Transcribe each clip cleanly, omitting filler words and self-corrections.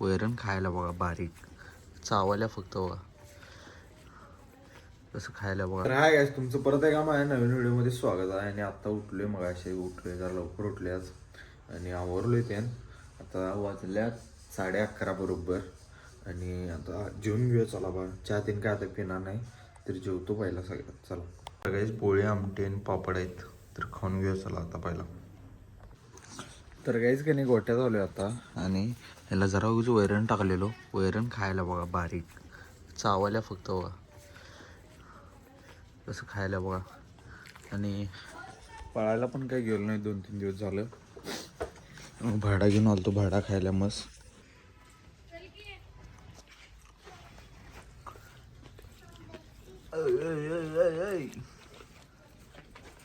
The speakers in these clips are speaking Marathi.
वैरण खायला बघा बारीक चावायला फक्त बघा कसं खायला बघा. तर हाय गाईस, तुमचं परत एकदा माझ्या नवीन व्हिडिओमध्ये स्वागत आहे. आणि आता उठलोय, मग असे उठलोय जरा लवकर उठले आज आणि आवरलोय ते. आता वाजल्यात 11:30 बरोबर आणि आता जेवून घेऊया. चला बघा, चहा तीन काय आता पिणार नाही तर जेवतो पहिला सगळ्यात. चला सगळ्याच पोळी आमटी आणि पापड आहेत तर खाऊन घेऊया चला आता पहिला. तर काहीच का नाही, गोट्यात आलो आता आणि ह्याला जरा उगाच वैरण टाकलेलो. वैरण खायला बघा बारीक चावायला फक्त बघा कसं खायला बघा. आणि पळायला पण काही गेलो नाही 2-3 दिवस झालं. भाडा घेऊन आलो, भाडा खायला मस्त.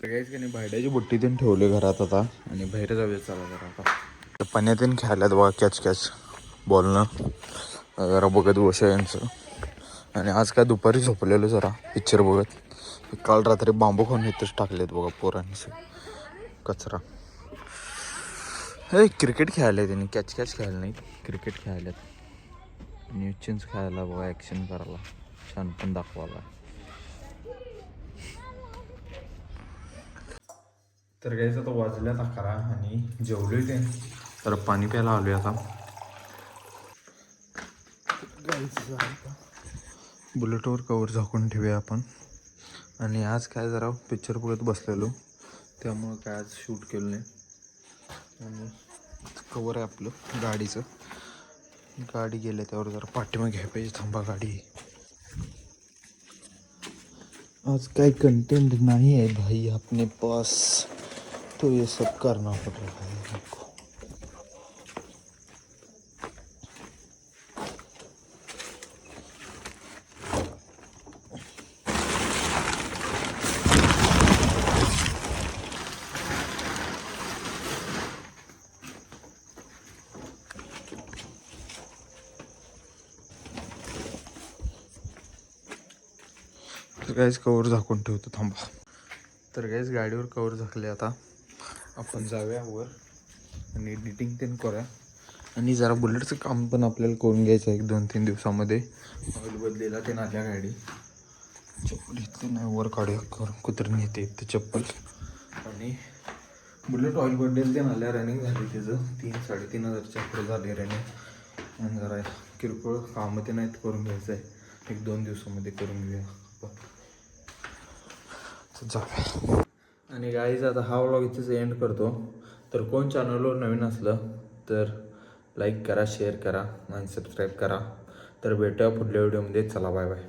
काहीच का नाही, भाड्याची बुट्टी तीन ठेवले घरात आता आणि बाहेर जाऊया चला जरा. आता पाण्यातून खेळायलात बघा कॅच बॉलनं जरा बघत बसा यांचं. आणि आज काय दुपारी झोपलेलो जरा पिक्चर बघत. काल रात्री बांबू खाऊन इथंच टाकलेत बघा पोरांनी कचरा. हे क्रिकेट खेळायला त्यांनी, कॅच खेळायला नाही, क्रिकेट खेळायलात. न्यूज खेळायला बघा, ॲक्शन करायला, छान पण दाखवायला. तर काहीच आता वाजल्यात 11 आणि जेवलोय ते तर पाणी प्यायला आलोय आता. बुलेटवर कवर झाकून ठेवूया आपण. आणि आज काय जरा पिक्चर बघत बसलेलो त्यामुळं काय आज शूट केलं नाही. आणि कवर आहे आपलं गाडीचं, गाडी गेले त्यावर जरा पाठीमागे घ्यायला पाहिजे. थांबा, गाडी आज काय कंटेंट नहीं है भाई अपने पास, तो ये सब करना पड़ रहा है हमको. तर काहीच कवर झाकून ठेवतो थांबा. तर काहीच गाडीवर कवर झाकले. आता आपण जाऊया वर आणि एडिटिंग ते करूया. आणि जरा बुलेटचं काम पण आपल्याला करून घ्यायचं आहे 1-2-3 दिवसामध्ये. ऑइल बदलेला ते नाल्या गाडी. चप्पल इथले नाही, वर काढूया कुत्र्याने येते इथं चप्पल. आणि बुलेट ऑइल बदलेल ते नाल्या रनिंग झाली त्याचं 3-3.5 हजारच्या पुढे झाले रनिंग. आणि जरा किरकोळ कामं ते नाहीत करून घ्यायचं आहे, 1-2 दिवसामध्ये करून घेऊया. आणि गाईज आता हा व्लॉग इथेच एंड करतो. तर कोण चॅनलवर नवीन असलं तर लाईक करा, शेअर करा आणि सबस्क्राईब करा. तर भेटूया पुढल्या व्हिडिओमध्ये. चला बाय बाय.